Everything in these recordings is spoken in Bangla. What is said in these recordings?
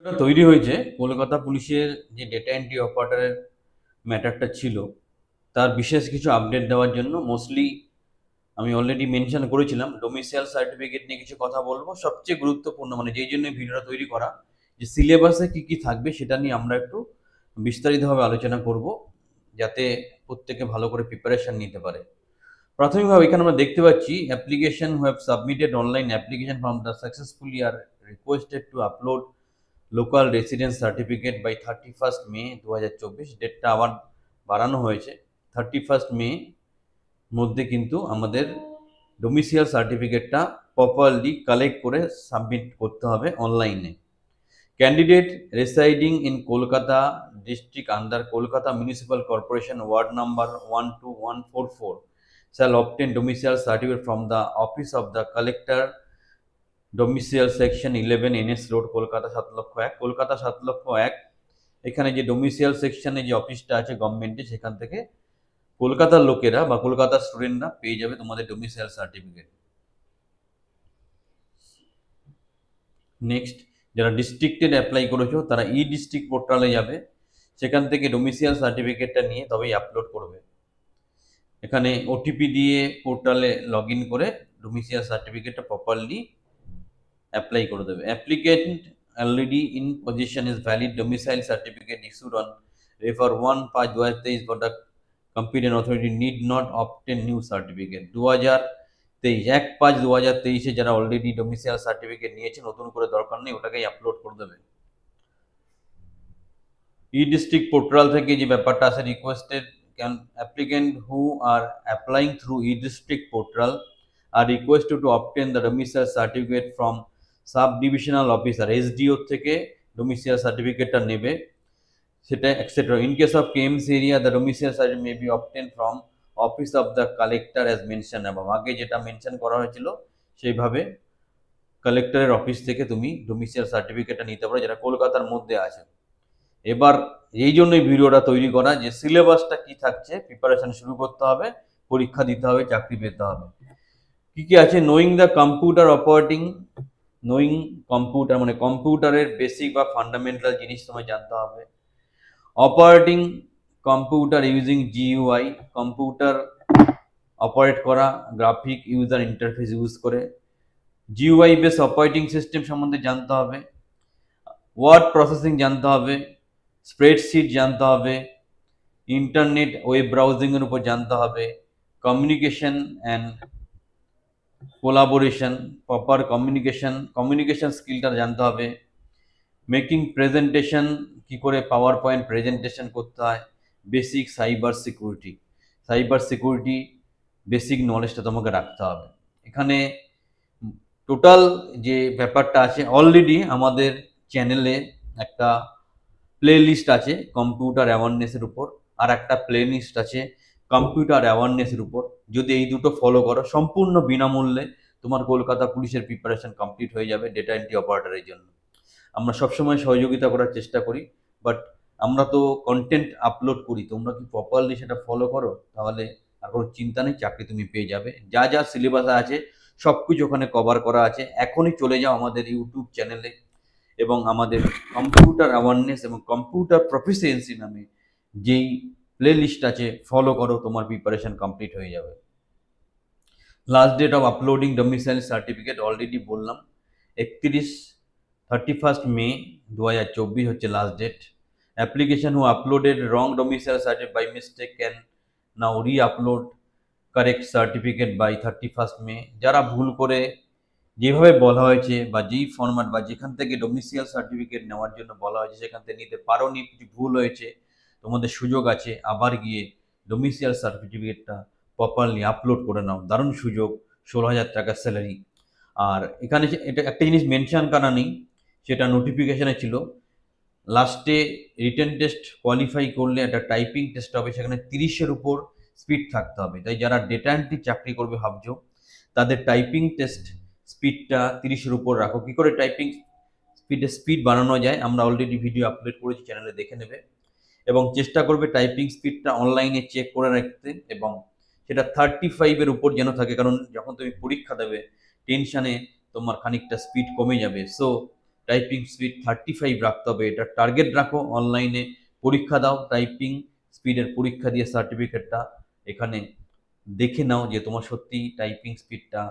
তৈরি হয়েছে কলকাতা পুলিশের যে ডেটা এন্ট্রি অপারেটরের ম্যাটারটা ছিল তার বিশেষ কিছু আপডেট দেওয়ার জন্য। মোস্টলি আমি অলরেডি মেনশন করেছিলাম ডোমিসাইল সার্টিফিকেট নিয়ে কিছু কথা বলবো। সবচেয়ে গুরুত্বপূর্ণ মানে যেই জন্য ভিডিওটা তৈরি করা, যে সিলেবাসে কি কি থাকবে সেটা নিয়ে আমরা একটু বিস্তারিতভাবে আলোচনা করব, যাতে প্রত্যেকে ভালো করে প্রিপারেশন নিতে পারে। প্রাথমিকভাবে এখানে আমরা দেখতে পাচ্ছি application who have submitted online application from the successfully are requested to upload local residence certificate by 31 May 2024। ডেটটা আবার বাড়ানো হয়েছে। 31 মে মধ্যে কিন্তু আমাদের ডোমিসিয়াল সার্টিফিকেটটা প্রপারলি কালেক্ট করে সাবমিট করতে হবে অনলাইনে। Candidate রেসাইডিং in Kolkata district under Kolkata municipal corporation ward number 12144 shall obtain domicile certificate from the office of the collector domicile section 11 NS road Kolkata 7,01,000 Kolkata 7,01,000। এখানে যে ডোমিসিয়াল সেকশনে যে অফিসটা আছে গভর্নমেন্টে, সেখান থেকে কলকাতার লোকেরা বা কলকাতার স্টুডেন্টরা পেয়ে যাবে তোমাদের ডোমিসিয়াল সার্টিফিকেট। নেক্সট, যারা ডিস্ট্রিক্টেড অ্যাপ্লাই করেছো তারা ই ডিস্ট্রিক্ট পোর্টালে যাবে, সেখান থেকে ডোমিসিয়াল সার্টিফিকেটটা নিয়ে তবেই আপলোড করবে। এখানে ওটিপি দিয়ে পোর্টালে লগ ইন করে ডোমিসিয়াল সার্টিফিকেটটা প্রপারলি অ্যাপ্লাই করে দেবে। Applicant already in possession is valid domicile certificate issued on refer 1/5/2023 for the competent authority need not obtain new certificate। 2023 1/5/2023 যারা অলরেডি ডোমিসাইল সার্টিফিকেট নিয়েছে, নতুন করে দরকার নেই, ওটাকেই আপলোড করে দেবে। ই ডিস্ট্রিক্ট পোর্টাল থেকে যে ব্যাপারটা আছে, requested can applicant who are applying through E district portal R requested to obtain the domicile certificate from sub divisional officer SDO থেকে ডোমিসাইল সার্টিফিকেটটা নেবে, সেটা etcetera. In case of KMC area the domicile certificate may be obtain from office of the collector as mention above. আগে যেটা মেনশন করা হয়েছিল সেইভাবে কালেক্টরের অফিস থেকে তুমি ডোমিসাইল সার্টিফিকেটটা নিতে পারো, যেটা কলকাতার মধ্যে আছে। এবার এই জন্যই ভিডিওটা তৈরি করা যে সিলেবাসটা কি থাকছে, প্রিপারেশন শুরু করতে হবে, পরীক্ষা দিতে হবে, চাকরি পেতে হবে। কি কি আছে? Knowing the computer operating, knowing computer মানে কম্পিউটারের বেসিক বা ফান্ডামেন্টাল জিনিস তোমায় জানতে হবে। Operating computer using GUI, computer operate করা গ্রাফিক ইউজার ইন্টারফেস ইউজ করে। জিইউআই বেস অপারেটিং সিস্টেম সম্বন্ধে জানতে হবে। ওয়ার্ড প্রসেসিং জানতে হবে, স্প্রেডশিট জানতে হবে, ইন্টারনেট ওয়েব ব্রাউজিংয়ের উপর জানতে হবে, communication and collaboration, proper communication স্কিলটা জানতে হবে। মেকিং প্রেজেন্টেশন, কি করে পাওয়ার পয়েন্ট প্রেজেন্টেশন করতে হয়। বেসিক সাইবার সিকিউরিটি বেসিক নলেজটা তোমাকে রাখতে হবে। এখানে টোটাল যে ব্যাপারটা আছে, অলরেডি আমাদের চ্যানেলে একটা প্লে লিস্ট আছে কম্পিউটার অ্যাওয়ারনেসের উপর, আর একটা প্লে লিস্ট আছে কম্পিউটার অ্যাওয়ারনেসের উপর। যদি এই দুটো ফলো করো, সম্পূর্ণ বিনামূল্যে তোমার কলকাতা পুলিশের প্রিপারেশন কমপ্লিট হয়ে যাবে ডেটা এন্ট্রি অপারেটরের জন্য। আমরা সবসময় সহযোগিতা করার চেষ্টা করি, বাট আমরা তো কন্টেন্ট আপলোড করি, তোমরা কি প্রপারলি সেটা ফলো করো? তাহলে আর কোনো চিন্তা নেই, চাকরি তুমি পেয়ে যাবে। যা যা সিলেবাসে আছে সব কিছু ওখানে কভার করা আছে। এখনই চলে যাও আমাদের ইউটিউব চ্যানেলে এবং আমাদের কম্পিউটার অ্যাওয়ারনেস এবং কম্পিউটার প্রফিসিয়েন্সি নামে যেই প্লে লিস্ট আছে, ফলো করো, তোমার প্রিপারেশন কমপ্লিট হয়ে যাবে। Last date of uploading domicile certificate already বললাম, 31 মে 2024 হচ্ছে last date. Application who uploaded wrong domicile certificate by mistake can now re upload correct certificate by 31 May. যারা ভুল করে যেভাবে বলা হয়েছে বা যেই ফরম্যাট বা যেখান থেকে ডোমিসিয়াল সার্টিফিকেট নেওয়ার জন্য বলা হয়েছে সেখান থেকে নিতে পারো নি, কিছু ভুল হয়েছে, তোমাদের সুযোগ আছে আবার গিয়ে ডোমিসিয়াল সার্টিফিকেটটা প্রপারলি আপলোড করে নাও। দারুণ সুযোগ, 16,000 টাকার স্যালারি। আর এখানে এটা একটা জিনিস মেনশন করা নেই, সেটা নোটিফিকেশানে ছিল, লাস্টে রিটেন টেস্ট কোয়ালিফাই করলে একটা টাইপিং টেস্ট হবে, সেখানে 30-এর উপর স্পিড থাকতে হবে। তাই যারা ডেটা এন্ট্রি চাকরি করবে ভাবছো, তাদের টাইপিং টেস্ট স্পিডটা 30-এর উপর রাখো। কী করে টাইপিং স্পিড বাড়ানো যায় আমরা অলরেডি ভিডিও আপলোড করেছি, চ্যানেলে দেখে নেবে। এবং চেষ্টা করবে টাইপিং স্পিডটা অনলাইনে চেক করে রাখতে, এবং সেটা 35-এর উপর যেন থাকে, কারণ যখন তুমি পরীক্ষা দেবে টেনশানে তোমার খানিকটা স্পিড কমে যাবে। সো টাইপিং স্পিড 35 রাখতে হবে, এটা টার্গেট রাখো। অনলাইনে পরীক্ষা দাও, টাইপিং স্পিডের পরীক্ষা দিয়ে সার্টিফিকেটটা এখানে দেখে নাও যে তোমার সত্যি টাইপিং স্পিডটা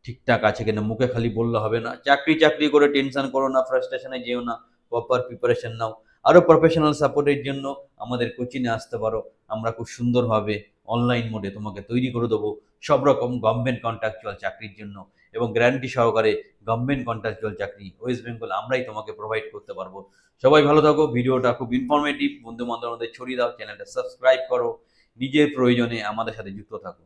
ঠিকঠাক আছে কিনা। মুখে খালি বললে হবে না। চাকরি চাকরি করে টেনশন করো না, ফ্রাস্ট্রেশনে যেও না, প্রপার প্রিপারেশন নাও। আরও প্রফেশনাল সাপোর্টের জন্য আমাদের কোচিংয়ে আসতে পারো। আমরা খুব সুন্দরভাবে অনলাইন মোডে তোমাকে তৈরি করে দেবো সব রকম গভর্নমেন্ট কন্ট্রাকচুয়াল চাকরির জন্য, এবং গ্যারান্টি সহকারে গভর্নমেন্ট কন্ট্রাকচুয়াল চাকরি ওয়েস্ট বেঙ্গল আমরাই তোমাকে প্রোভাইড করতে পারবো। সবাই ভালো থাকো। ভিডিওটা খুব ইনফরমেটিভ, বন্ধু বান্ধবদের ছড়িয়ে দাও, চ্যানেলটা সাবস্ক্রাইব করো, নিজের প্রয়োজনে আমাদের সাথে যুক্ত থাকো।